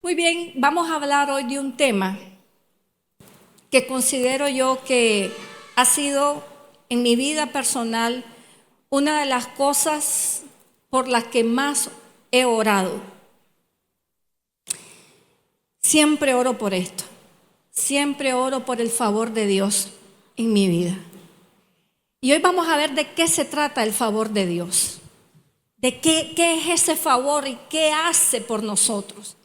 Muy bien, vamos a hablar hoy de un tema que considero yo que ha sido en mi vida personal una de las cosas por las que más he orado. Siempre oro por esto, siempre oro por el favor de Dios en mi vida. Y hoy vamos a ver de qué se trata el favor de Dios, de qué es ese favor y qué hace por nosotros.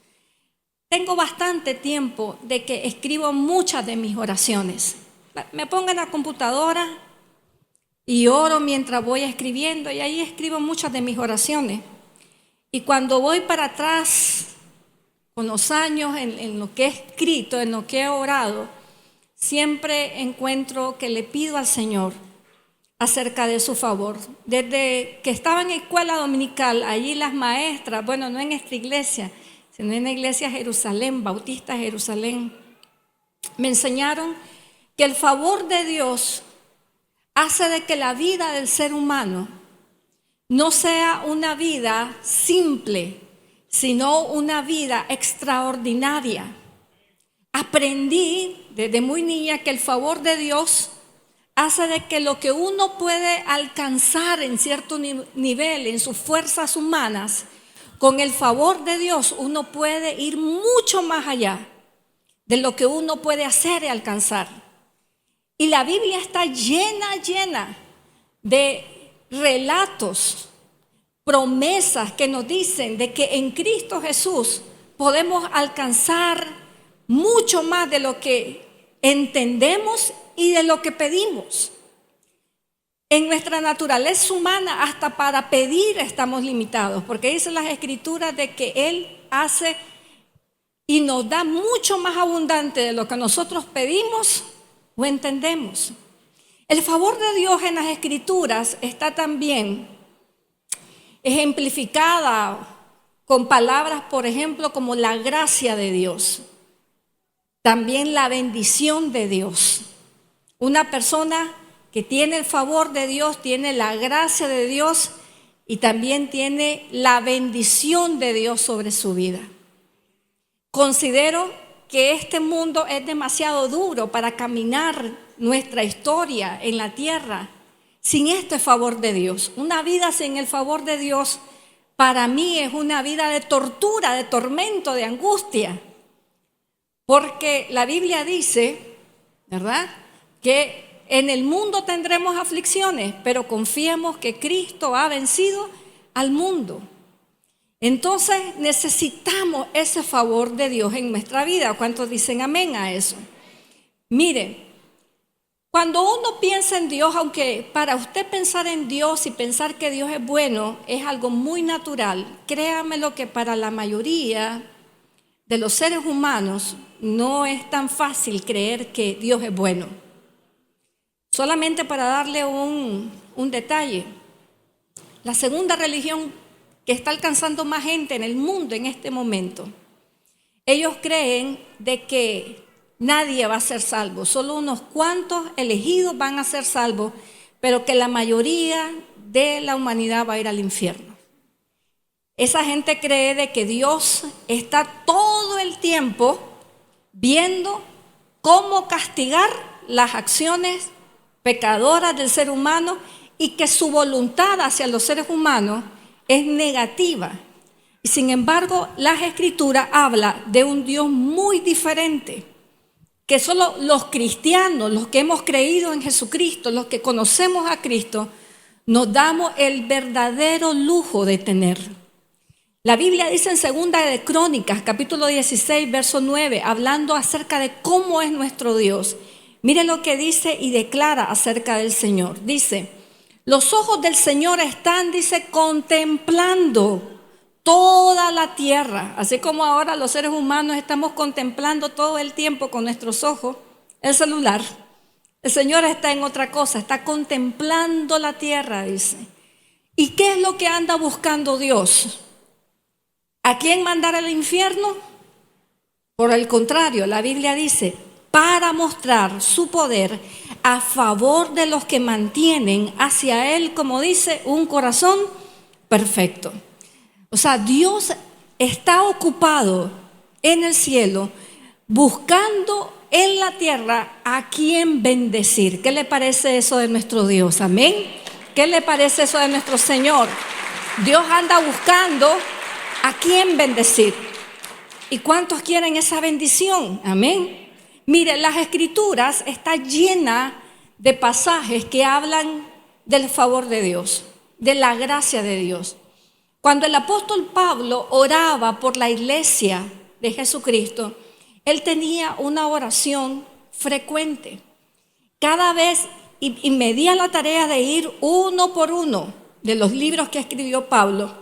Tengo bastante tiempo de que escribo muchas de mis oraciones. Me pongo en la computadora y oro mientras voy escribiendo y ahí escribo muchas de mis oraciones. Y cuando voy para atrás con los años en lo que he escrito, en lo que he orado, siempre encuentro que le pido al Señor acerca de su favor. Desde que estaba en escuela dominical, allí las maestras, bueno, no en esta iglesia, sino en la iglesia Jerusalén, Bautista Jerusalén, me enseñaron que el favor de Dios hace de que la vida del ser humano no sea una vida simple, sino una vida extraordinaria. Aprendí desde muy niña que el favor de Dios hace de que lo que uno puede alcanzar en cierto nivel, en sus fuerzas humanas, con el favor de Dios uno puede ir mucho más allá de lo que uno puede hacer y alcanzar. Y la Biblia está llena de relatos, promesas que nos dicen de que en Cristo Jesús podemos alcanzar mucho más de lo que entendemos y de lo que pedimos. En nuestra naturaleza humana, hasta para pedir estamos limitados, porque dicen las Escrituras de que Él hace y nos da mucho más abundante de lo que nosotros pedimos o entendemos. El favor de Dios en las Escrituras está también ejemplificada con palabras, por ejemplo, como la gracia de Dios, también la bendición de Dios. Una persona que tiene el favor de Dios, tiene la gracia de Dios y también tiene la bendición de Dios sobre su vida. Considero que este mundo es demasiado duro para caminar nuestra historia en la tierra sin este favor de Dios. Una vida sin el favor de Dios para mí es una vida de tortura, de tormento, de angustia. Porque la Biblia dice, ¿verdad?, que en el mundo tendremos aflicciones, pero confiemos que Cristo ha vencido al mundo. Entonces necesitamos ese favor de Dios en nuestra vida. ¿Cuántos dicen amén a eso? Mire, cuando uno piensa en Dios, aunque para usted pensar en Dios y pensar que Dios es bueno es algo muy natural, créame lo que para la mayoría de los seres humanos no es tan fácil creer que Dios es bueno. Solamente para darle un detalle, la segunda religión que está alcanzando más gente en el mundo en este momento, ellos creen de que nadie va a ser salvo, solo unos cuantos elegidos van a ser salvos, pero que la mayoría de la humanidad va a ir al infierno. Esa gente cree de que Dios está todo el tiempo viendo cómo castigar las acciones pecadoras del ser humano y que su voluntad hacia los seres humanos es negativa. Y sin embargo, las Escrituras hablan de un Dios muy diferente, que solo los cristianos, los que hemos creído en Jesucristo, los que conocemos a Cristo, nos damos el verdadero lujo de tener. La Biblia dice en Segunda de Crónicas, capítulo 16, verso 9, hablando acerca de cómo es nuestro Dios. Mire lo que dice y declara acerca del Señor. Dice, los ojos del Señor están, dice, contemplando toda la tierra. Así como ahora los seres humanos estamos contemplando todo el tiempo con nuestros ojos el celular. El Señor está en otra cosa, está contemplando la tierra, dice. ¿Y qué es lo que anda buscando Dios? ¿A quién mandar al infierno? Por el contrario, la Biblia dice, para mostrar su poder a favor de los que mantienen hacia Él, como dice, un corazón perfecto. O sea, Dios está ocupado en el cielo, buscando en la tierra a quien bendecir. ¿Qué le parece eso de nuestro Dios? Amén. ¿Qué le parece eso de nuestro Señor? Dios anda buscando a quien bendecir. ¿Y cuántos quieren esa bendición? Amén. Mire, las Escrituras están llenas de pasajes que hablan del favor de Dios, de la gracia de Dios. Cuando el apóstol Pablo oraba por la iglesia de Jesucristo, él tenía una oración frecuente. Cada vez, y me di a la tarea de ir uno por uno de los libros que escribió Pablo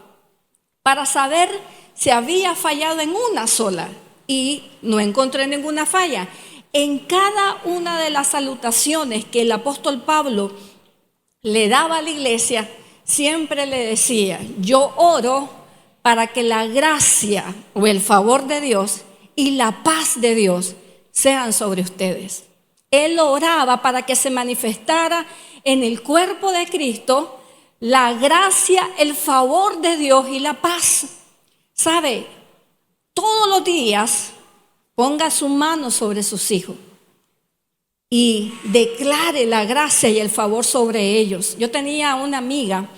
para saber si había fallado en una sola, y no encontré ninguna falla. En cada una de las salutaciones que el apóstol Pablo le daba a la iglesia, siempre le decía: yo oro para que la gracia o el favor de Dios y la paz de Dios sean sobre ustedes. Él oraba para que se manifestara en el cuerpo de Cristo la gracia, el favor de Dios y la paz. ¿Sabe? Todos los días ponga su mano sobre sus hijos y declare la gracia y el favor sobre ellos. Yo tenía una amiga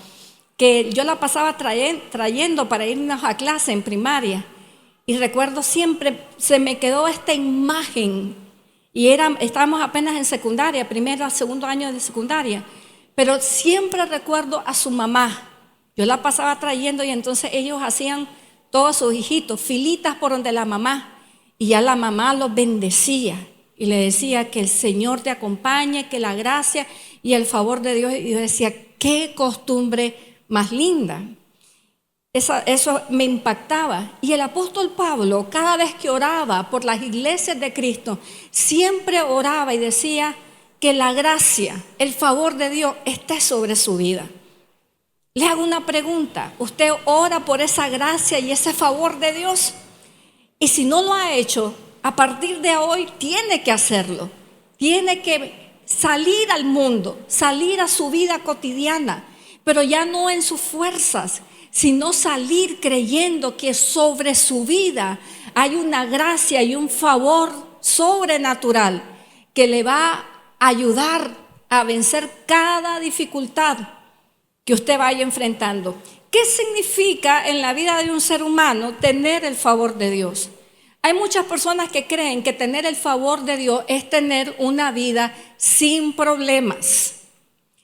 que yo la pasaba trayendo para irnos a clase en primaria, y recuerdo siempre, se me quedó esta imagen, y estábamos apenas en secundaria, primero, segundo año de secundaria, pero siempre recuerdo a su mamá. Yo la pasaba trayendo y entonces ellos hacían, todos sus hijitos, filitas por donde la mamá, y ya la mamá los bendecía y le decía: que el Señor te acompañe, que la gracia y el favor de Dios. Y yo decía: qué costumbre más linda. Eso me impactaba. Y el apóstol Pablo, cada vez que oraba por las iglesias de Cristo, siempre oraba y decía: que la gracia, el favor de Dios esté sobre su vida. Le hago una pregunta: ¿usted ora por esa gracia y ese favor de Dios? Y si no lo ha hecho, a partir de hoy tiene que hacerlo. Tiene que salir al mundo, salir a su vida cotidiana, pero ya no en sus fuerzas, sino salir creyendo que sobre su vida hay una gracia y un favor sobrenatural que le va a ayudar a vencer cada dificultad que usted vaya enfrentando. ¿Qué significa en la vida de un ser humano tener el favor de Dios? Hay muchas personas que creen que tener el favor de Dios es tener una vida sin problemas,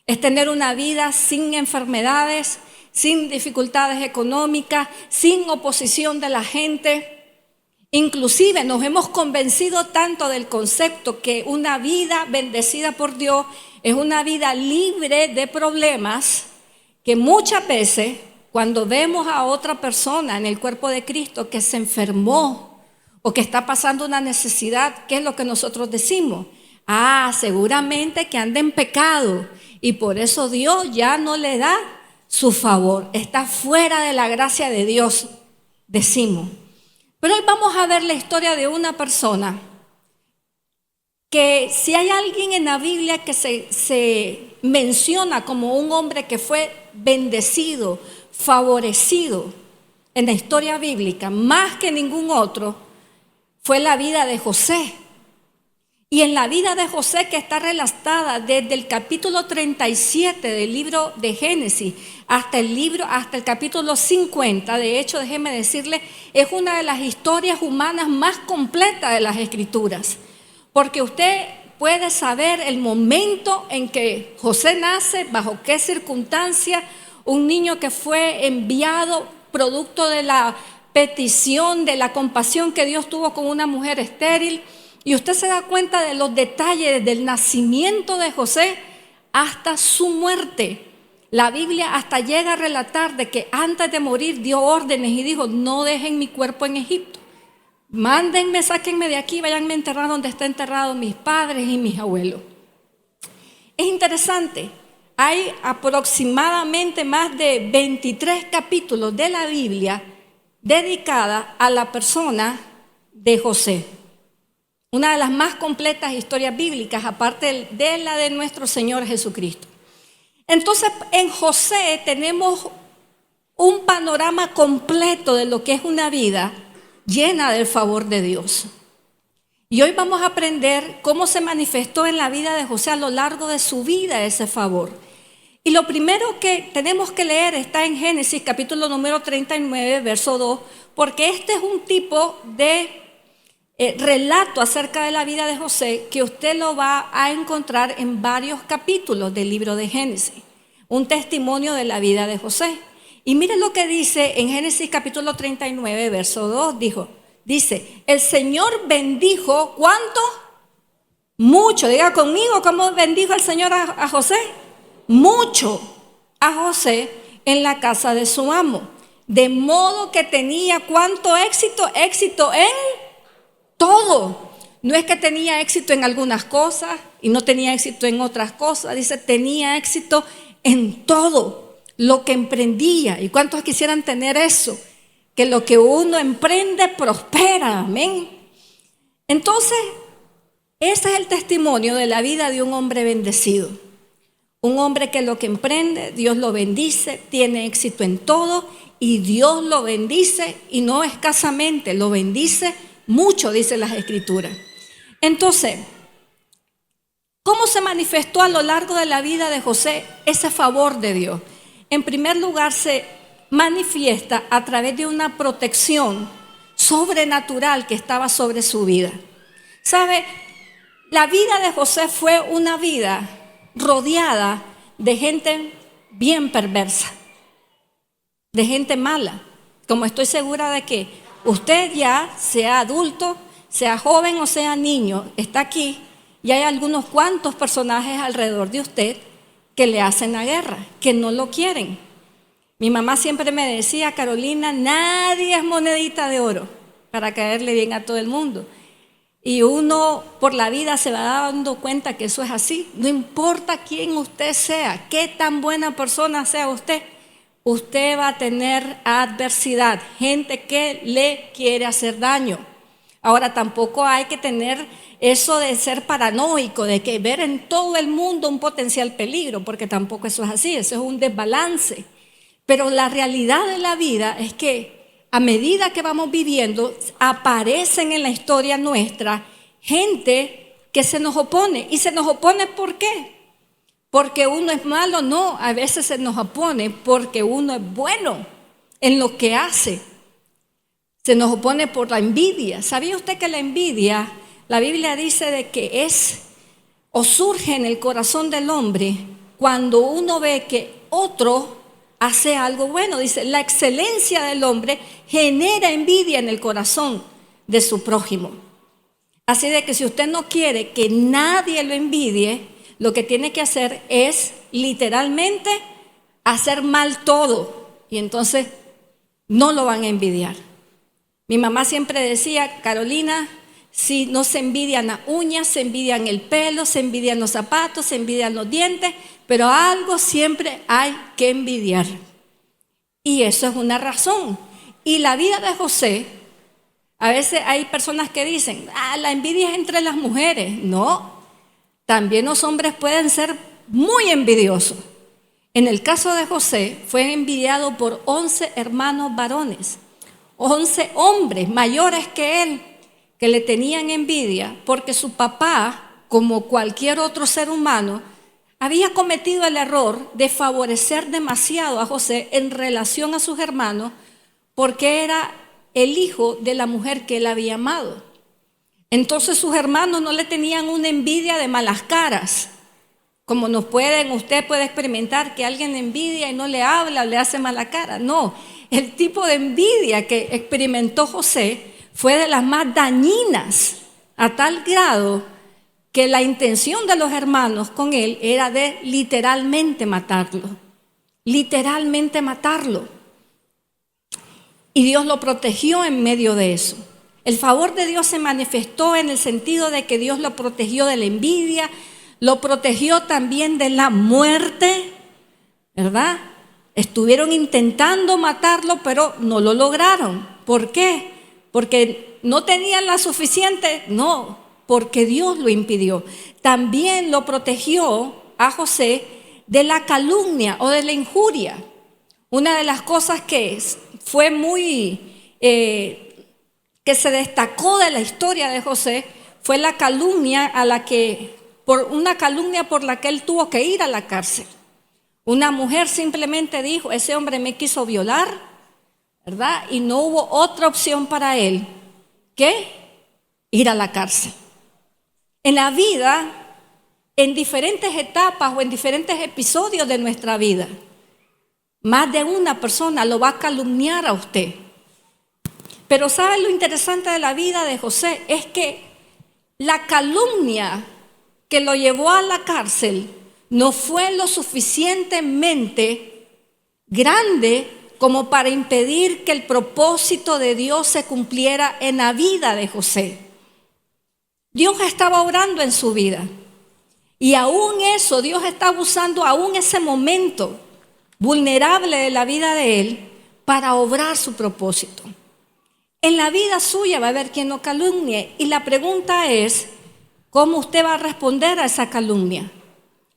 es tener una vida sin enfermedades, sin dificultades económicas, sin oposición de la gente. Inclusive nos hemos convencido tanto del concepto que una vida bendecida por Dios es una vida libre de problemas, que muchas veces cuando vemos a otra persona en el cuerpo de Cristo que se enfermó o que está pasando una necesidad, ¿qué es lo que nosotros decimos? Seguramente que anda en pecado y por eso Dios ya no le da su favor, está fuera de la gracia de Dios, decimos. Pero hoy vamos a ver la historia de una persona que, si hay alguien en la Biblia que se menciona como un hombre que fue bendecido, favorecido en la historia bíblica, más que ningún otro, fue la vida de José. Y en la vida de José, que está relatada desde el capítulo 37 del libro de Génesis hasta el capítulo 50, de hecho, déjeme decirle, es una de las historias humanas más completas de las Escrituras, porque usted puede saber el momento en que José nace, bajo qué circunstancia, un niño que fue enviado producto de la petición, de la compasión que Dios tuvo con una mujer estéril. Y usted se da cuenta de los detalles del nacimiento de José hasta su muerte. La Biblia hasta llega a relatar de que antes de morir dio órdenes y dijo: no dejen mi cuerpo en Egipto. Mándenme, sáquenme de aquí, váyanme a enterrar donde están enterrados mis padres y mis abuelos. Es interesante. Hay aproximadamente más de 23 capítulos de la Biblia dedicada a la persona de José. Una de las más completas historias bíblicas, aparte de la de nuestro Señor Jesucristo. Entonces, en José tenemos un panorama completo de lo que es una vida llena del favor de Dios. Y hoy vamos a aprender cómo se manifestó en la vida de José a lo largo de su vida ese favor. Y lo primero que tenemos que leer está en Génesis capítulo número 39, verso 2, porque este es un tipo de relato acerca de la vida de José que usted lo va a encontrar en varios capítulos del libro de Génesis. Un testimonio de la vida de José. Y mire lo que dice en Génesis capítulo 39, verso 2, dice, el Señor bendijo, ¿cuánto? Mucho. Diga conmigo, ¿cómo bendijo el Señor a José? Mucho a José en la casa de su amo. De modo que tenía, ¿cuánto éxito? Éxito en todo. No es que tenía éxito en algunas cosas y no tenía éxito en otras cosas. Dice, tenía éxito en todo lo que emprendía. ¿Y cuántos quisieran tener eso? Que lo que uno emprende prospera. Amén. Entonces, ese es el testimonio de la vida de un hombre bendecido. Un hombre que lo que emprende, Dios lo bendice, tiene éxito en todo y Dios lo bendice y no escasamente, lo bendice mucho, dice las Escrituras. Entonces, ¿cómo se manifestó a lo largo de la vida de José ese favor de Dios? En primer lugar, se manifiesta a través de una protección sobrenatural que estaba sobre su vida. ¿Sabe? La vida de José fue una vida rodeada de gente bien perversa, de gente mala, como estoy segura de que usted ya, sea adulto, sea joven o sea niño, está aquí y hay algunos cuantos personajes alrededor de usted que le hacen la guerra, que no lo quieren. Mi mamá siempre me decía, Carolina, nadie es monedita de oro para caerle bien a todo el mundo. Y uno por la vida se va dando cuenta que eso es así. No importa quién usted sea, qué tan buena persona sea usted, usted va a tener adversidad, gente que le quiere hacer daño. Ahora tampoco hay que tener eso de ser paranoico, de que ver en todo el mundo un potencial peligro, porque tampoco eso es así, eso es un desbalance. Pero la realidad de la vida es que a medida que vamos viviendo, aparecen en la historia nuestra gente que se nos opone. ¿Y se nos opone por qué? ¿Porque uno es malo? No, a veces se nos opone porque uno es bueno en lo que hace. Se nos opone por la envidia. ¿Sabía usted que la envidia, la Biblia dice de que es o surge en el corazón del hombre cuando uno ve que otro hace algo bueno? Dice, la excelencia del hombre genera envidia en el corazón de su prójimo. Así de que si usted no quiere que nadie lo envidie, lo que tiene que hacer es literalmente hacer mal todo. Y entonces no lo van a envidiar. Mi mamá siempre decía, Carolina, si no se envidian las uñas, se envidian el pelo, se envidian los zapatos, se envidian los dientes, pero algo siempre hay que envidiar. Y eso es una razón. Y la vida de José, a veces hay personas que dicen, la envidia es entre las mujeres. No, también los hombres pueden ser muy envidiosos. En el caso de José, fue envidiado por 11 hermanos varones, 11 hombres mayores que él, que le tenían envidia porque su papá, como cualquier otro ser humano, había cometido el error de favorecer demasiado a José en relación a sus hermanos porque era el hijo de la mujer que él había amado. Entonces sus hermanos no le tenían una envidia de malas caras, como usted puede experimentar que alguien envidia y no le habla o le hace mala cara. No, el tipo de envidia que experimentó José fue de las más dañinas, a tal grado que la intención de los hermanos con él era de literalmente matarlo. Literalmente matarlo. Y Dios lo protegió en medio de eso. El favor de Dios se manifestó en el sentido de que Dios lo protegió de la envidia, lo protegió también de la muerte, ¿verdad? Estuvieron intentando matarlo, pero no lo lograron. ¿Por qué? Porque no tenían la suficiente, no, porque Dios lo impidió. También lo protegió a José de la calumnia o de la injuria. Una de las cosas que fue muy, que que se destacó de la historia de José fue la calumnia por una calumnia por la que él tuvo que ir a la cárcel. Una mujer simplemente dijo, ese hombre me quiso violar, ¿verdad? Y no hubo otra opción para él que ir a la cárcel. En la vida, en diferentes etapas o en diferentes episodios de nuestra vida, más de una persona lo va a calumniar a usted. Pero ¿sabe lo interesante de la vida de José? Es que la calumnia que lo llevó a la cárcel no fue lo suficientemente grande como para impedir que el propósito de Dios se cumpliera en la vida de José. Dios estaba obrando en su vida. Y aún eso, Dios estaba usando aún ese momento vulnerable de la vida de él para obrar su propósito. En la vida suya va a haber quien lo calumnie. Y la pregunta es, ¿cómo usted va a responder a esa calumnia?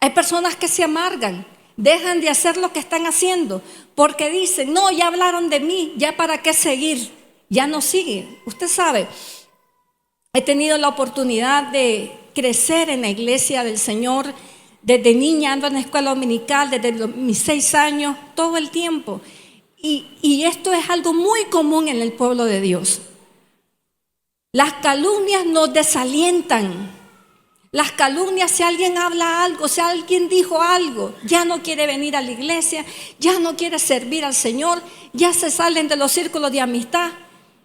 Hay personas que se amargan, dejan de hacer lo que están haciendo, porque dicen, no, ya hablaron de mí, ya para qué seguir, ya no siguen. Usted sabe, he tenido la oportunidad de crecer en la iglesia del Señor. Desde niña ando en la escuela dominical, desde mis 6 años, todo el tiempo. Y esto es algo muy común en el pueblo de Dios. Las calumnias nos desalientan. Las calumnias, si alguien habla algo, si alguien dijo algo, ya no quiere venir a la iglesia, ya no quiere servir al Señor, ya se salen de los círculos de amistad.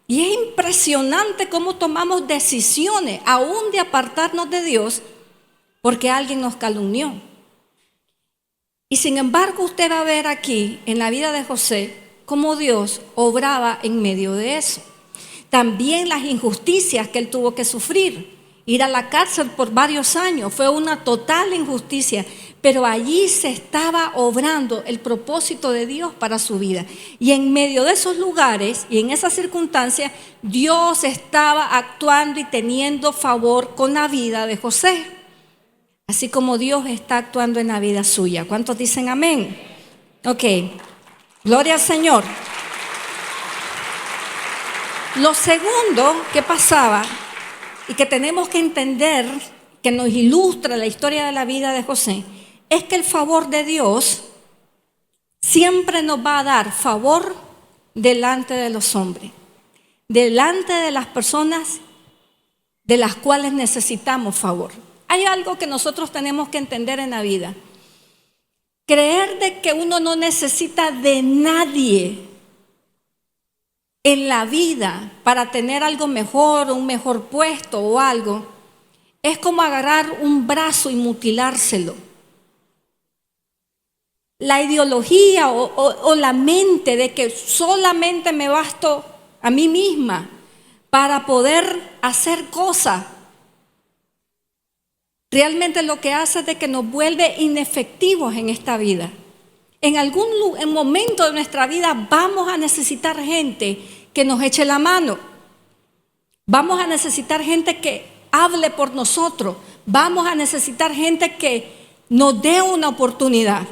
Y es impresionante cómo tomamos decisiones, aún de apartarnos de Dios, porque alguien nos calumnió. Y sin embargo, usted va a ver aquí, en la vida de José, cómo Dios obraba en medio de eso. También las injusticias que él tuvo que sufrir. Ir a la cárcel por varios años fue una total injusticia, pero allí se estaba obrando el propósito de Dios para su vida. Y en medio de esos lugares y en esas circunstancias, Dios estaba actuando y teniendo favor con la vida de José, así como Dios está actuando en la vida suya. ¿Cuántos dicen amén? Ok, gloria al Señor. Lo segundo que pasaba y que tenemos que entender, que nos ilustra la historia de la vida de José, es que el favor de Dios siempre nos va a dar favor delante de los hombres, delante de las personas de las cuales necesitamos favor. Hay algo que nosotros tenemos que entender en la vida. Creer de que uno no necesita de nadie en la vida para tener algo mejor, un mejor puesto o algo, es como agarrar un brazo y mutilárselo. La ideología o la mente de que solamente me basto a mí misma para poder hacer cosas, realmente lo que hace es de que nos vuelve inefectivos en esta vida. En algún momento de nuestra vida vamos a necesitar gente que nos eche la mano. Vamos a necesitar gente que hable por nosotros. Vamos a necesitar gente que nos dé una oportunidad.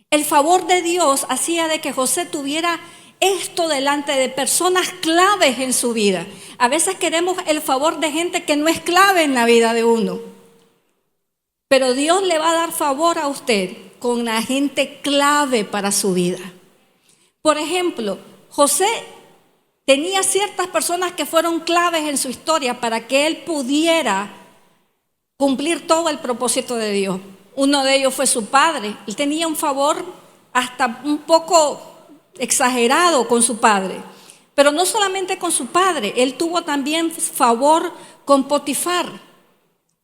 El favor de Dios hacía de que José tuviera esto delante de personas claves en su vida. A veces queremos el favor de gente que no es clave en la vida de uno. Pero Dios le va a dar favor a usted con la gente clave para su vida. Por ejemplo, José tenía ciertas personas que fueron claves en su historia para que él pudiera cumplir todo el propósito de Dios. Uno de ellos fue su padre. Él tenía un favor hasta un poco exagerado con su padre. Pero no solamente con su padre, él tuvo también favor con Potifar,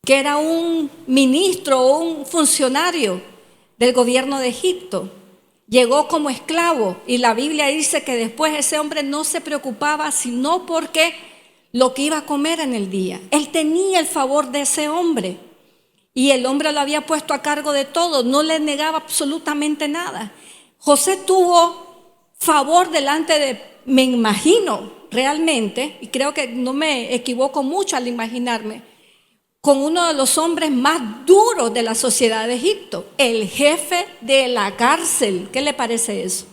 que era un ministro o un funcionario del gobierno de Egipto. Llegó como esclavo y la Biblia dice que después ese hombre no se preocupaba sino porque lo que iba a comer en el día. Él tenía el favor de ese hombre y el hombre lo había puesto a cargo de todo, no le negaba absolutamente nada. José tuvo favor delante de, me imagino realmente, y creo que no me equivoco mucho al imaginarme, con uno de los hombres más duros de la sociedad de Egipto, el jefe de la cárcel. ¿Qué le parece eso?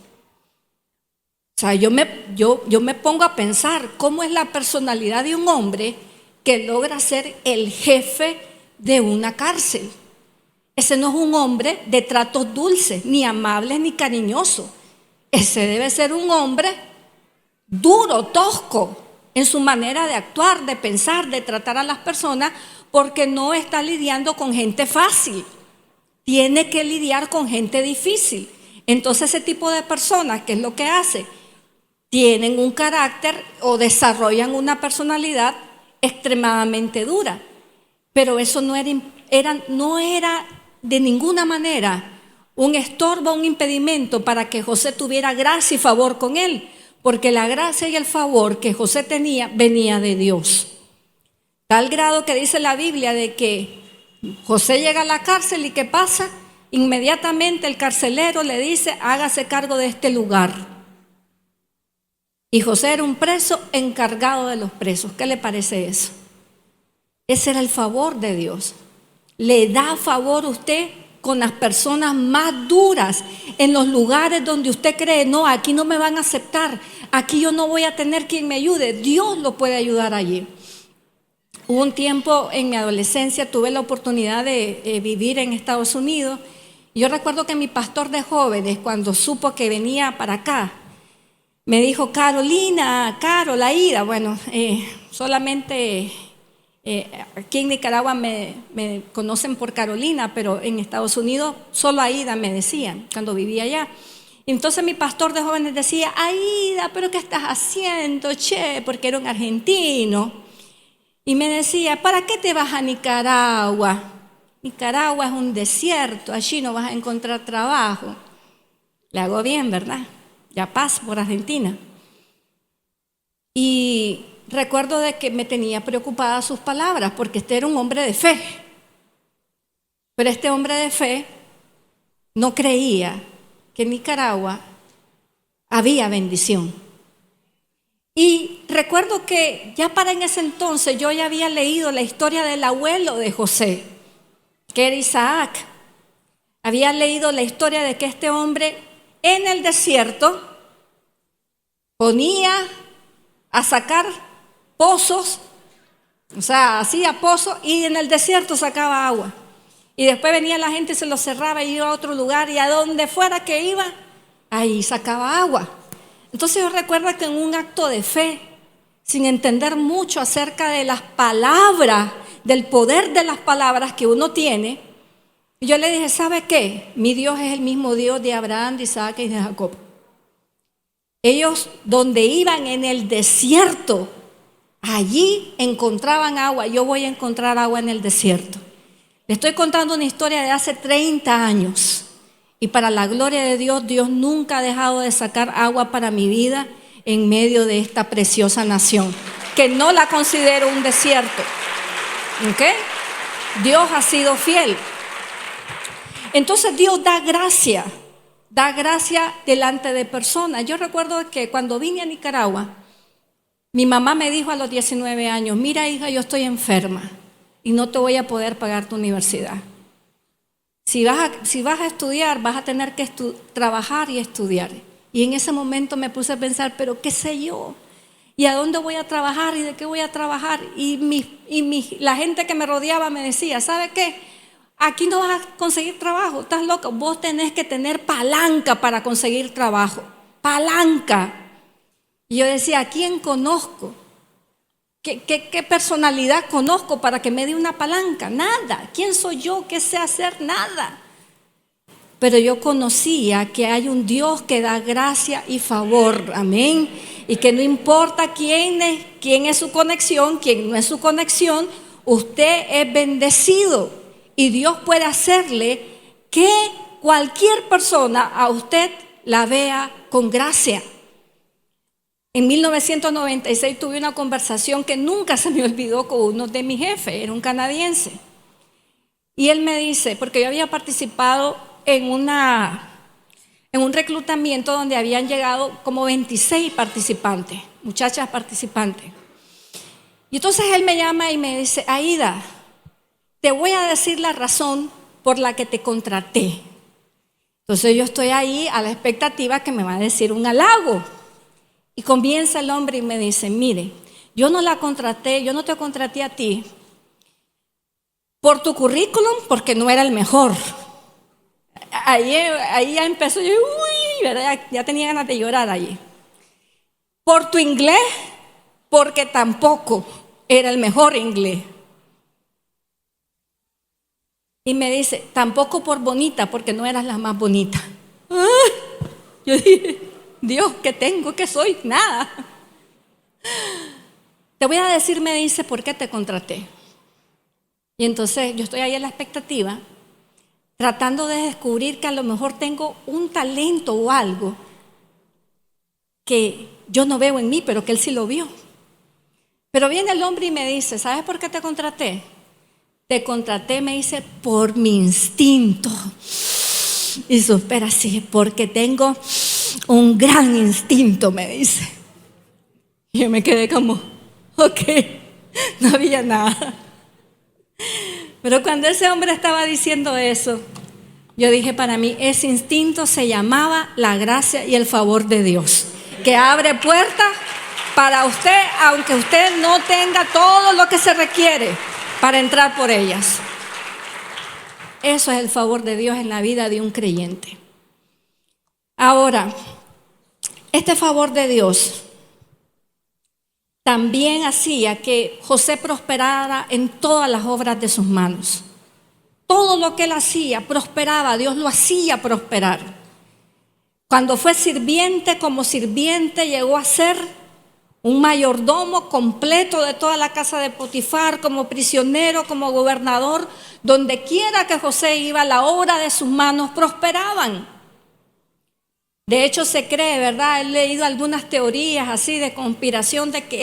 O sea, yo me pongo a pensar cómo es la personalidad de un hombre que logra ser el jefe de una cárcel. Ese no es un hombre de tratos dulces, ni amables, ni cariñosos. Ese debe ser un hombre duro, tosco, en su manera de actuar, de pensar, de tratar a las personas, porque no está lidiando con gente fácil. Tiene que lidiar con gente difícil. Entonces ese tipo de personas, ¿qué es lo que hace? Tienen un carácter o desarrollan una personalidad extremadamente dura. Pero eso no era de ninguna manera un estorbo, un impedimento para que José tuviera gracia y favor con él, porque la gracia y el favor que José tenía venía de Dios. Tal grado que dice la Biblia de que José llega a la cárcel y ¿qué pasa? Inmediatamente el carcelero le dice: hágase cargo de este lugar. Y José era un preso encargado de los presos. ¿Qué le parece eso? Ese era el favor de Dios. Le da favor a usted con las personas más duras, en los lugares donde usted cree, no, aquí no me van a aceptar, aquí yo no voy a tener quien me ayude. Dios lo puede ayudar allí. Hubo un tiempo en mi adolescencia, tuve la oportunidad de vivir en Estados Unidos. Yo recuerdo que mi pastor de jóvenes, cuando supo que venía para acá, me dijo: Carolina, Carol, Aida. Bueno, solamente aquí en Nicaragua me conocen por Carolina, pero en Estados Unidos solo Aida me decían cuando vivía allá. Entonces mi pastor de jóvenes decía: Aida, ¿pero qué estás haciendo, che? Porque era un argentino. Y me decía: ¿para qué te vas a Nicaragua? Nicaragua es un desierto, allí no vas a encontrar trabajo. Le hago bien, ¿verdad? Ya paso por Argentina. Y recuerdo de que me tenía preocupada sus palabras, porque este era un hombre de fe. Pero este hombre de fe no creía que en Nicaragua había bendición. Y recuerdo que ya para en ese entonces yo ya había leído la historia del abuelo de José, que era Isaac. Había leído la historia de que este hombre en el desierto ponía a sacar pozos, o sea, hacía pozos y en el desierto sacaba agua. Y después venía la gente y se lo cerraba y iba a otro lugar, y a donde fuera que iba, ahí sacaba agua. Entonces yo recuerdo que en un acto de fe, sin entender mucho acerca de las palabras, del poder de las palabras que uno tiene, yo le dije: ¿sabe qué? Mi Dios es el mismo Dios de Abraham, de Isaac y de Jacob. Ellos donde iban en el desierto, allí encontraban agua. Yo voy a encontrar agua en el desierto. Le estoy contando una historia de hace 30 años. Y para la gloria de Dios, Dios nunca ha dejado de sacar agua para mi vida en medio de esta preciosa nación, que no la considero un desierto. ¿Ok? Dios ha sido fiel. Entonces Dios da gracia delante de personas. Yo recuerdo que cuando vine a Nicaragua, mi mamá me dijo a los 19 años: mira, hija, yo estoy enferma y no te voy a poder pagar tu universidad. Si vas a estudiar, vas a tener que trabajar y estudiar. Y en ese momento me puse a pensar: pero qué sé yo, ¿y a dónde voy a trabajar? ¿Y de qué voy a trabajar? Y la gente que me rodeaba me decía: ¿sabe qué? Aquí no vas a conseguir trabajo, estás loco. Vos tenés que tener palanca para conseguir trabajo. Palanca. Y yo decía: ¿a quién conozco? ¿Qué personalidad conozco para que me dé una palanca? Nada. ¿Quién soy yo? ¿Qué sé hacer? Nada. Pero yo conocía que hay un Dios que da gracia y favor. Amén. Y que no importa quién es su conexión, quién no es su conexión, usted es bendecido. Y Dios puede hacerle que cualquier persona a usted la vea con gracia. En 1996 tuve una conversación que nunca se me olvidó con uno de mis jefes, era un canadiense. Y él me dice, porque yo había participado en un reclutamiento donde habían llegado como 26 participantes, muchachas participantes. Y entonces él me llama y me dice: Aida, te voy a decir la razón por la que te contraté. Entonces yo estoy ahí a la expectativa que me va a decir un halago. Y comienza el hombre y me dice, mire, yo no te contraté a ti por tu currículum porque no era el mejor. Ahí ya empezó, ¿verdad? Ya tenía ganas de llorar allí. Por tu inglés, porque tampoco era el mejor inglés. Y me dice, tampoco por bonita, porque no eras la más bonita. Yo dije, Dios, ¿qué tengo? ¿Qué soy? Nada. Te voy a decir, me dice, ¿por qué te contraté? Y entonces yo estoy ahí en la expectativa, tratando de descubrir que a lo mejor tengo un talento o algo que yo no veo en mí, pero que él sí lo vio. Pero viene el hombre y me dice, ¿sabes por qué te contraté? Te contraté, me dice, por mi instinto. Y supera así, porque tengo un gran instinto, me dice. Y yo me quedé como, ok, no había nada. Pero cuando ese hombre estaba diciendo eso, yo dije, para mí ese instinto se llamaba la gracia y el favor de Dios, que abre puertas para usted, aunque usted no tenga todo lo que se requiere para entrar por ellas. Eso es el favor de Dios en la vida de un creyente. Ahora, este favor de Dios también hacía que José prosperara en todas las obras de sus manos. Todo lo que él hacía prosperaba, Dios lo hacía prosperar. Cuando fue sirviente, como sirviente llegó a ser un mayordomo completo de toda la casa de Potifar, como prisionero, como gobernador. Donde quiera que José iba, la obra de sus manos prosperaban. De hecho se cree, ¿verdad? He leído algunas teorías así de conspiración de que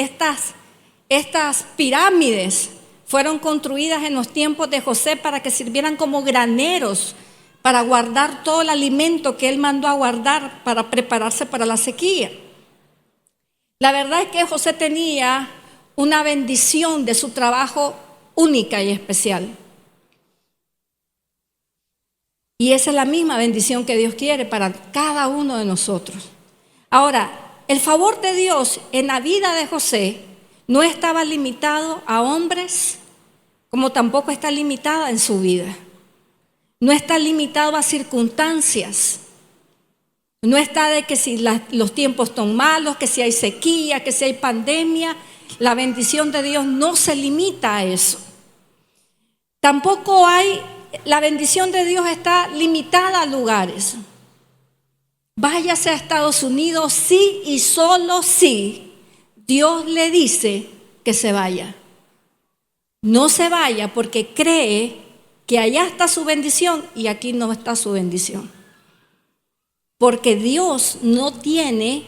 estas pirámides fueron construidas en los tiempos de José para que sirvieran como graneros, para guardar todo el alimento que él mandó a guardar para prepararse para la sequía. La verdad es que José tenía una bendición de su trabajo única y especial. Y esa es la misma bendición que Dios quiere para cada uno de nosotros. Ahora, el favor de Dios en la vida de José no estaba limitado a hombres, como tampoco está limitada en su vida. No está limitado a circunstancias. No está de que si los tiempos son malos, que si hay sequía, que si hay pandemia. La bendición de Dios no se limita a eso. Tampoco la bendición de Dios está limitada a lugares. Váyase a Estados Unidos, sí y solo sí, Dios le dice que se vaya. No se vaya porque cree que allá está su bendición y aquí no está su bendición. Porque Dios no tiene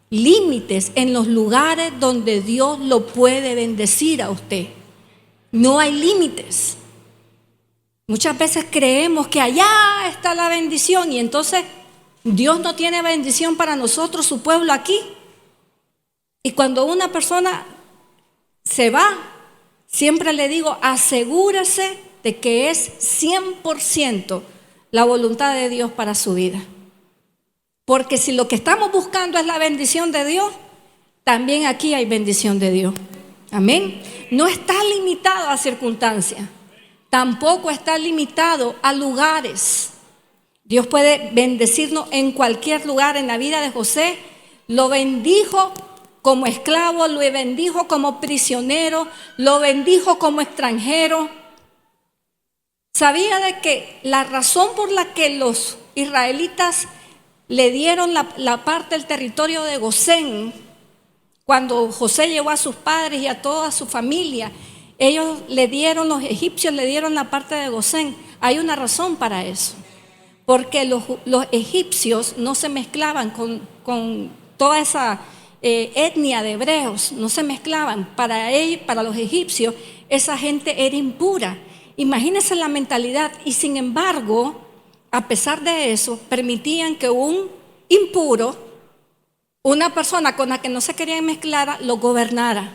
límites en los lugares donde Dios lo puede bendecir a usted. No hay límites. Muchas veces creemos que allá está la bendición y entonces Dios no tiene bendición para nosotros, su pueblo aquí. Y cuando una persona se va, siempre le digo, asegúrese de que es 100% la voluntad de Dios para su vida. Porque si lo que estamos buscando es la bendición de Dios, también aquí hay bendición de Dios. Amén. No está limitado a circunstancias. Tampoco está limitado a lugares. Dios puede bendecirnos en cualquier lugar. En la vida de José lo bendijo como esclavo, lo bendijo como prisionero, lo bendijo como extranjero. Sabía de que la razón por la que los israelitas le dieron la parte del territorio de Gosén, cuando José llevó a sus padres y a toda su familia, los egipcios le dieron la parte de Gosén. Hay una razón para eso, porque los egipcios no se mezclaban con toda esa etnia de hebreos, no se mezclaban. Para los egipcios esa gente era impura. Imagínense la mentalidad, y sin embargo, a pesar de eso, permitían que un impuro, una persona con la que no se querían mezclar, lo gobernara.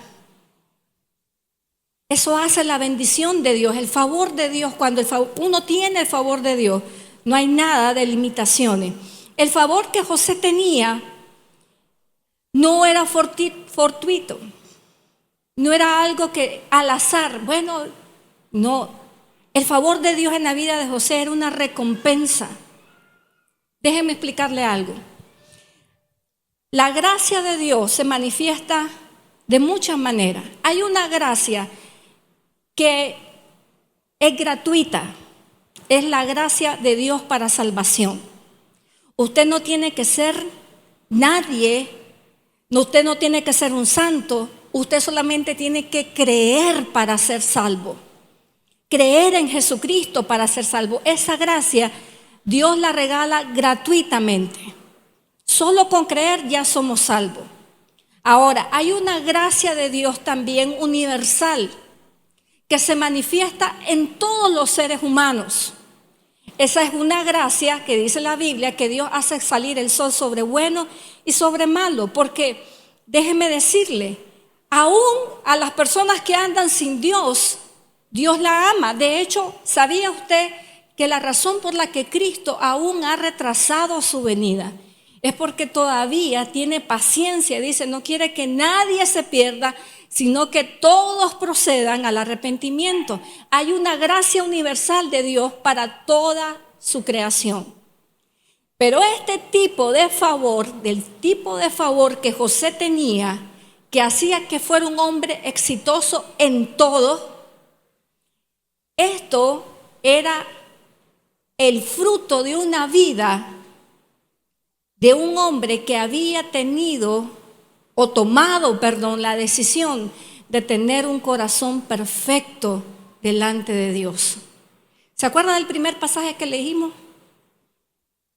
Eso hace la bendición de Dios, el favor de Dios. Cuando uno tiene el favor de Dios, no hay nada de limitaciones. El favor que José tenía no era fortuito, no era algo que al azar, bueno, no. El favor de Dios en la vida de José era una recompensa. Déjenme explicarle algo. La gracia de Dios se manifiesta de muchas maneras. Hay una gracia que es gratuita, es la gracia de Dios para salvación. Usted no tiene que ser nadie, usted no tiene que ser un santo, usted solamente tiene que creer para ser salvo. Creer en Jesucristo para ser salvo. Esa gracia Dios la regala gratuitamente. Solo con creer ya somos salvos. Ahora, hay una gracia de Dios también universal que se manifiesta en todos los seres humanos. Esa es una gracia que dice la Biblia que Dios hace salir el sol sobre bueno y sobre malo. Porque déjeme decirle, aún a las personas que andan sin Dios, Dios la ama. De hecho, ¿sabía usted que la razón por la que Cristo aún ha retrasado su venida es porque todavía tiene paciencia? Dice, no quiere que nadie se pierda, sino que todos procedan al arrepentimiento. Hay una gracia universal de Dios para toda su creación. Pero este tipo de favor, del tipo de favor que José tenía, que hacía que fuera un hombre exitoso en todo, esto era el fruto de una vida de un hombre que había tomado la decisión de tener un corazón perfecto delante de Dios. ¿Se acuerdan del primer pasaje que leímos?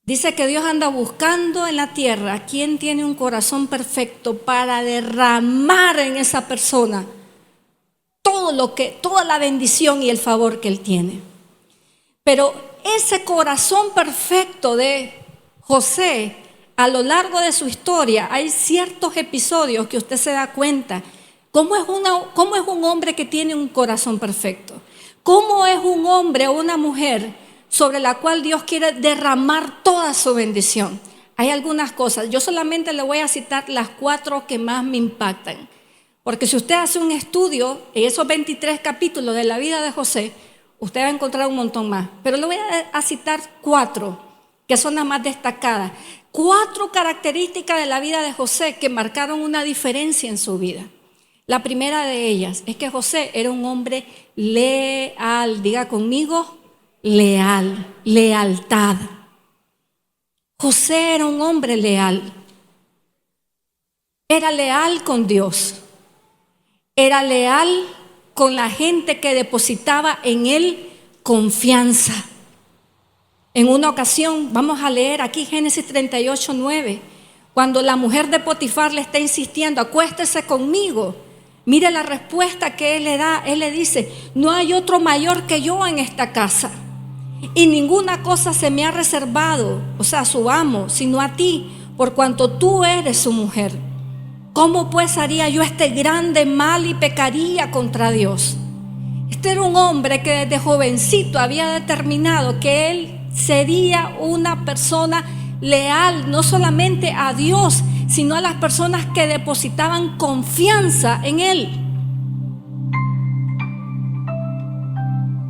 Dice que Dios anda buscando en la tierra quien tiene un corazón perfecto para derramar en esa persona toda la bendición y el favor que Él tiene. Pero ese corazón perfecto de José, a lo largo de su historia, hay ciertos episodios que usted se da cuenta. ¿Cómo es un hombre que tiene un corazón perfecto? ¿Cómo es un hombre o una mujer sobre la cual Dios quiere derramar toda su bendición? Hay algunas cosas. Yo solamente le voy a citar las 4 que más me impactan. Porque si usted hace un estudio en esos 23 capítulos de la vida de José, usted va a encontrar un montón más. Pero le voy a citar 4, que son las más destacadas. 4 características de la vida de José que marcaron una diferencia en su vida. La primera de ellas es que José era un hombre leal. Diga conmigo, leal, lealtad. José era un hombre leal. Era leal con Dios. Era leal con la gente que depositaba en él confianza. En una ocasión, vamos a leer aquí Génesis 38:9, cuando la mujer de Potifar le está insistiendo, acuéstese conmigo. Mire la respuesta que él le da. Él le dice, no hay otro mayor que yo en esta casa, y ninguna cosa se me ha reservado, o sea, su amo, sino a ti, por cuanto tú eres su mujer. ¿Cómo pues haría yo este grande mal y pecaría contra Dios? Este era un hombre que desde jovencito había determinado que él sería una persona leal, no solamente a Dios, sino a las personas que depositaban confianza en él.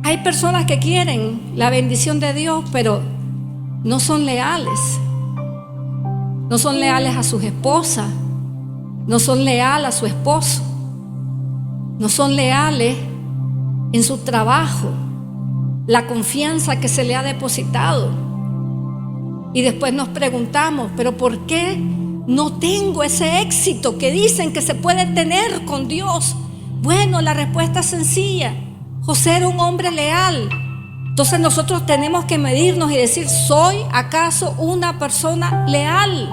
Hay personas que quieren la bendición de Dios, pero no son leales. No son leales a sus esposas. No son leales a su esposo. No son leales en su trabajo, la confianza que se le ha depositado. Y después nos preguntamos, ¿pero por qué no tengo ese éxito que dicen que se puede tener con Dios? Bueno, la respuesta es sencilla. José era un hombre leal. Entonces nosotros tenemos que medirnos y decir, ¿soy acaso una persona leal?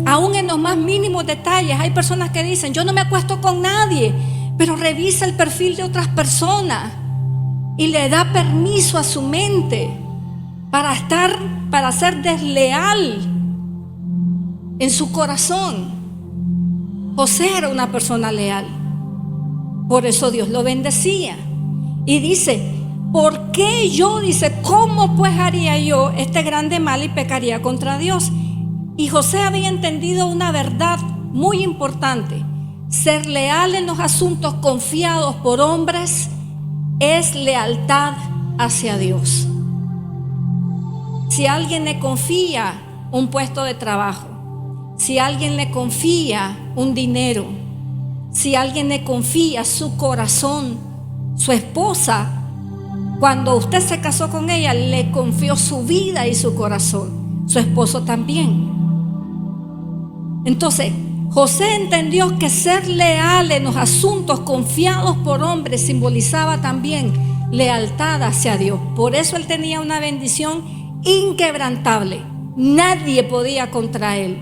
Aún en los más mínimos detalles, hay personas que dicen, yo no me acuesto con nadie, pero revisa el perfil de otras personas y le da permiso a su mente para ser desleal en su corazón. José era una persona leal, por eso Dios lo bendecía. Y dice, ¿por qué yo? Dice, ¿cómo pues haría yo este grande mal y pecaría contra Dios? Y José había entendido una verdad muy importante. Ser leal en los asuntos confiados por hombres es lealtad hacia Dios. Si alguien le confía un puesto de trabajo, si alguien le confía un dinero, si alguien le confía su corazón, su esposa, cuando usted se casó con ella, le confió su vida y su corazón, su esposo también. Entonces, José entendió que ser leal en los asuntos confiados por hombres simbolizaba también lealtad hacia Dios. Por eso él tenía una bendición inquebrantable. Nadie podía contra él.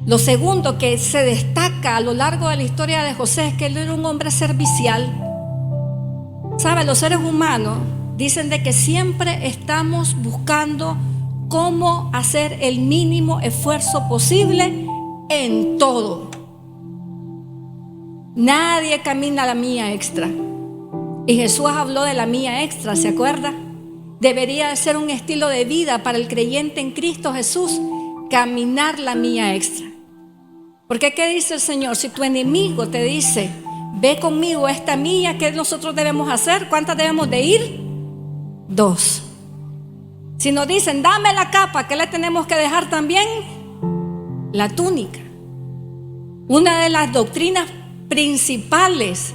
Lo segundo que se destaca a lo largo de la historia de José es que él era un hombre servicial. ¿Sabe? Los seres humanos dicen de que siempre estamos buscando cómo hacer el mínimo esfuerzo posible en todo. Nadie camina la milla extra. Y Jesús habló de la milla extra, ¿se acuerda? Debería de ser un estilo de vida para el creyente en Cristo Jesús, caminar la milla extra. Porque ¿qué dice el Señor? Si tu enemigo te dice, ve conmigo esta milla, ¿qué nosotros debemos hacer? ¿Cuántas debemos de ir? 2. Si nos dicen, dame la capa, ¿qué le tenemos que dejar también? La túnica. Una de las doctrinas principales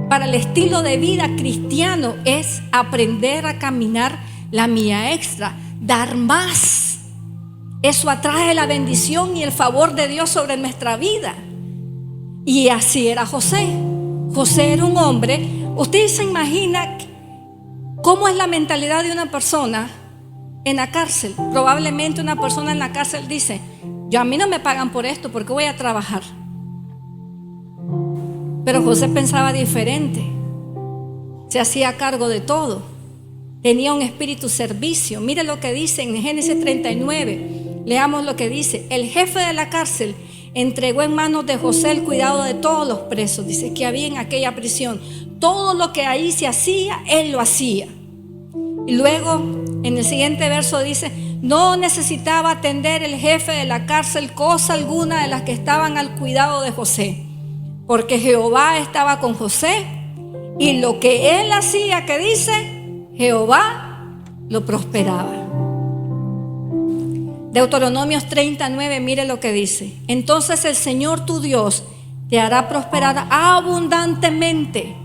para el estilo de vida cristiano es aprender a caminar la milla extra, dar más. Eso atrae la bendición y el favor de Dios sobre nuestra vida. Y así era José. José era un hombre. Usted se imagina cómo es la mentalidad de una persona en la cárcel. Probablemente una persona en la cárcel dice, a mí no me pagan por esto, ¿por qué voy a trabajar? Pero José pensaba diferente. Se hacía cargo de todo. Tenía un espíritu servicio. Mire lo que dice en Génesis 39. Leamos lo que dice. El jefe de la cárcel entregó en manos de José el cuidado de todos los presos. Dice que había en aquella prisión. Todo lo que ahí se hacía, él lo hacía. Y luego en el siguiente verso dice, no necesitaba atender el jefe de la cárcel cosa alguna de las que estaban al cuidado de José, porque Jehová estaba con José y lo que él hacía, que dice, Jehová lo prosperaba. Deuteronomios 39, mire lo que dice. Entonces el Señor tu Dios te hará prosperar abundantemente.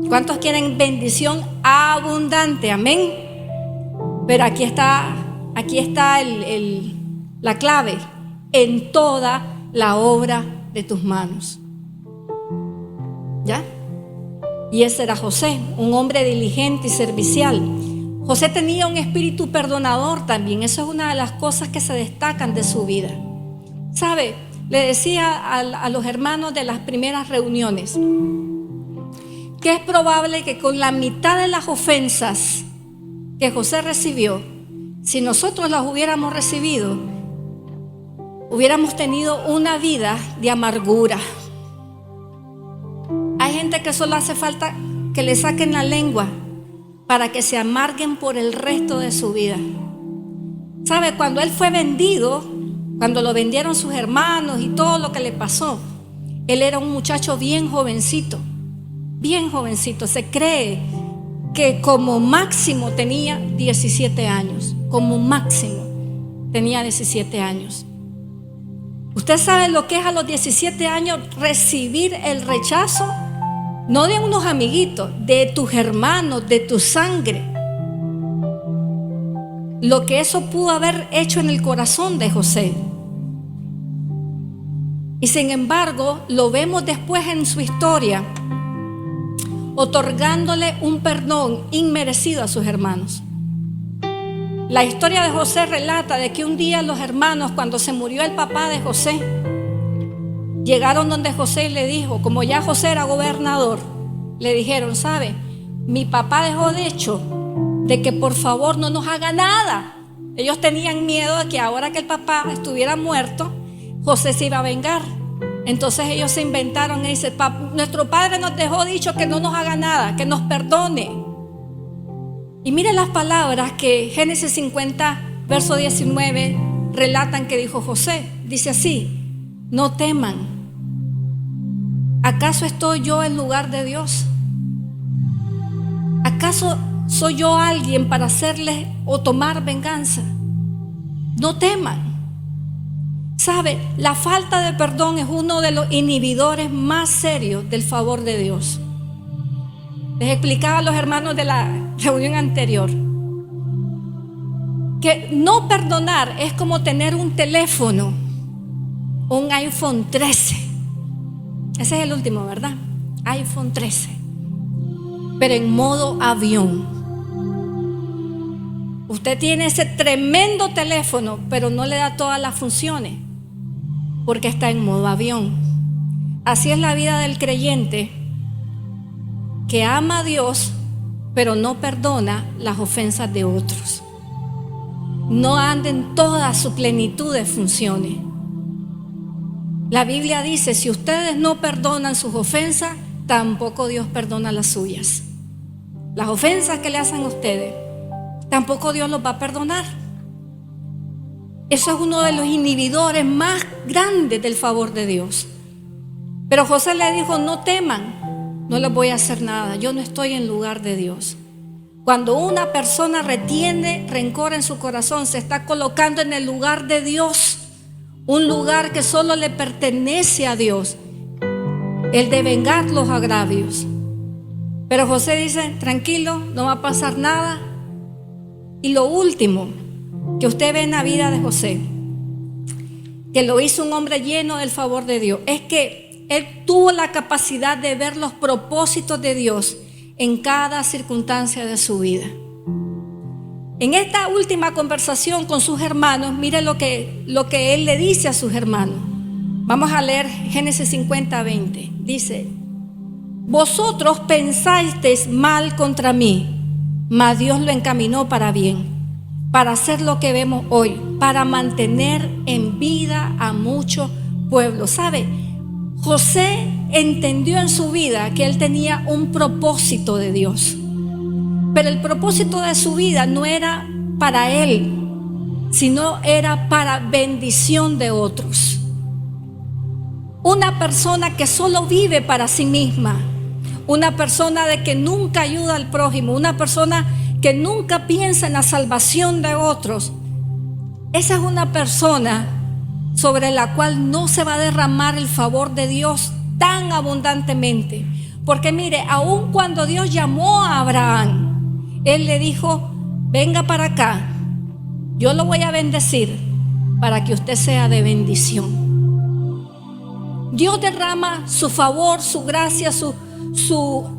¿Cuántos quieren bendición abundante? Amén. Pero aquí está la clave. En toda la obra de tus manos. ¿Ya? Y ese era José, un hombre diligente y servicial. José tenía un espíritu perdonador también. Eso es una de las cosas que se destacan de su vida. ¿Sabe? Le decía a los hermanos de las primeras reuniones que es probable que con la mitad de las ofensas que José recibió, si nosotros las hubiéramos recibido, hubiéramos tenido una vida de amargura. Hay gente que solo hace falta que le saquen la lengua para que se amarguen por el resto de su vida. ¿Sabe? Cuando él fue vendido, cuando lo vendieron sus hermanos y todo lo que le pasó, él era un muchacho bien jovencito. Se cree que como máximo tenía 17 años. Como máximo tenía 17 años. ¿Usted sabe lo que es a los 17 años recibir el rechazo? No de unos amiguitos, de tus hermanos, de tu sangre. Lo que eso pudo haber hecho en el corazón de José. Y sin embargo, lo vemos después en su historia, otorgándole un perdón inmerecido a sus hermanos. La historia de José relata de que un día los hermanos, cuando se murió el papá de José, llegaron donde José y le dijo, como ya José era gobernador, le dijeron, ¿sabe? Mi papá dejó de hecho de que por favor no nos haga nada. Ellos tenían miedo de que ahora que el papá estuviera muerto, José se iba a vengar. Entonces ellos se inventaron y dicen, nuestro padre nos dejó dicho que no nos haga nada, que nos perdone. Y mire las palabras que Génesis 50 verso 19, relatan que dijo José. Dice así: no teman. ¿Acaso estoy yo en lugar de Dios? ¿Acaso soy yo alguien para hacerles o tomar venganza? No teman. ¿Sabe? La falta de perdón es uno de los inhibidores más serios del favor de Dios. Les explicaba a los hermanos de la reunión anterior que no perdonar es como tener un teléfono, un iPhone 13. Ese es el último, ¿verdad? iPhone 13. Pero en modo avión. Usted tiene ese tremendo teléfono, pero no le da todas las funciones, porque está en modo avión. Así es la vida del creyente que ama a Dios, pero no perdona las ofensas de otros. No anda en toda su plenitud de funciones. La Biblia dice: si ustedes no perdonan sus ofensas, tampoco Dios perdona las suyas. Las ofensas que le hacen a ustedes, tampoco Dios los va a perdonar. Eso es uno de los inhibidores más grandes del favor de Dios. Pero José le dijo: no teman, no les voy a hacer nada, yo no estoy en lugar de Dios. Cuando una persona retiene rencor en su corazón, se está colocando en el lugar de Dios, un lugar que solo le pertenece a Dios, el de vengar los agravios. Pero José dice: tranquilo, no va a pasar nada. Y lo último que usted ve en la vida de José, que lo hizo un hombre lleno del favor de Dios, es que él tuvo la capacidad de ver los propósitos de Dios en cada circunstancia de su vida. En esta última conversación con sus hermanos, mire lo que él le dice a sus hermanos. Vamos a leer Génesis 50:20. Dice: vosotros pensasteis mal contra mí, mas Dios lo encaminó para bien, para hacer lo que vemos hoy, para mantener en vida a muchos pueblos. ¿Sabe? José entendió en su vida que él tenía un propósito de Dios, pero el propósito de su vida no era para él, sino era para bendición de otros. Una persona que solo vive para sí misma, una persona de que nunca ayuda al prójimo, una persona que nunca piensa en la salvación de otros, esa es una persona sobre la cual no se va a derramar el favor de Dios tan abundantemente. Porque mire, aun cuando Dios llamó a Abraham, Él le dijo: venga para acá, yo lo voy a bendecir para que usted sea de bendición. Dios derrama su favor, su gracia, sus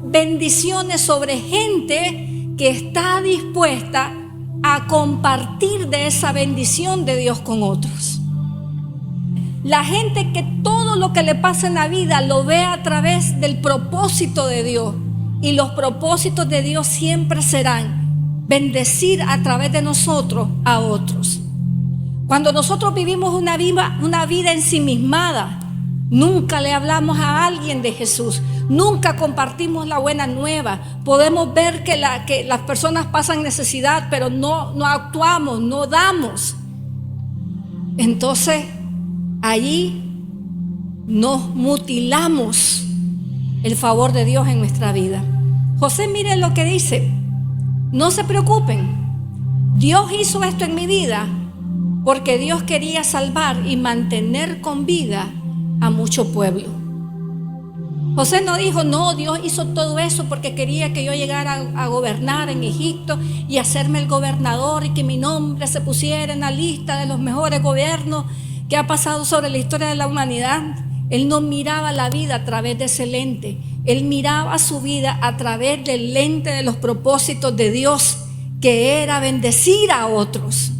bendiciones sobre gente que está dispuesta a compartir de esa bendición de Dios con otros. La gente que todo lo que le pasa en la vida lo ve a través del propósito de Dios, y los propósitos de Dios siempre serán bendecir a través de nosotros a otros. Cuando nosotros vivimos una vida ensimismada, nunca le hablamos a alguien de Jesús, nunca compartimos la buena nueva. Podemos ver que las personas pasan necesidad, pero no actuamos, no damos. Entonces allí nos mutilamos el favor de Dios en nuestra vida. José, mire lo que dice: no se preocupen, Dios hizo esto en mi vida porque Dios quería salvar y mantener con vida a mucho pueblo. José no dijo: no, Dios hizo todo eso porque quería que yo llegara a gobernar en Egipto y hacerme el gobernador y que mi nombre se pusiera en la lista de los mejores gobiernos que ha pasado sobre la historia de la humanidad. Él no miraba la vida a través de ese lente. Él miraba su vida a través del lente de los propósitos de Dios, que era bendecir a otros.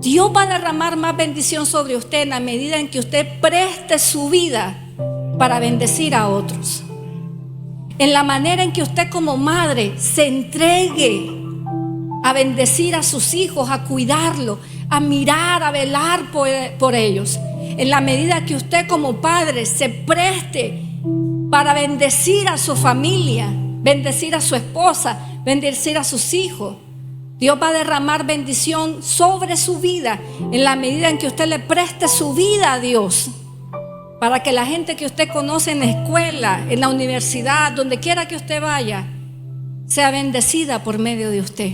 Dios va a derramar más bendición sobre usted en la medida en que usted preste su vida para bendecir a otros. En la manera en que usted como madre se entregue a bendecir a sus hijos, a cuidarlos, a mirar, a velar por ellos. En la medida que usted como padre se preste para bendecir a su familia, bendecir a su esposa, bendecir a sus hijos. Dios va a derramar bendición sobre su vida en la medida en que usted le preste su vida a Dios. Para que la gente que usted conoce en la escuela, en la universidad, donde quiera que usted vaya, sea bendecida por medio de usted.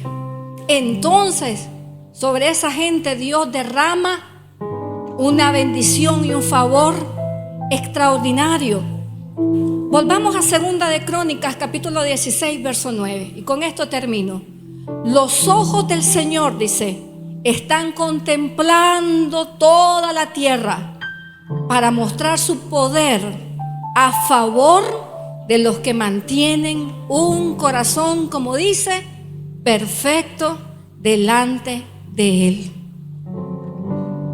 Entonces, sobre esa gente Dios derrama una bendición y un favor extraordinario. Volvamos a 2 de Crónicas, capítulo 16, verso 9. Y con esto termino. Los ojos del Señor, dice, están contemplando toda la tierra para mostrar su poder a favor de los que mantienen un corazón, como dice, perfecto delante de Él.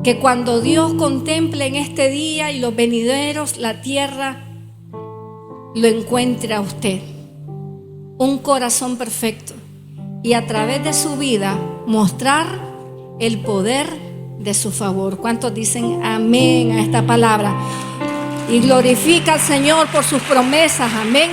Que cuando Dios contemple en este día y los venideros la tierra, lo encuentre a usted, un corazón perfecto, y a través de su vida mostrar el poder de su favor. ¿Cuántos dicen amén a esta palabra? Y glorifica al Señor por sus promesas. Amén.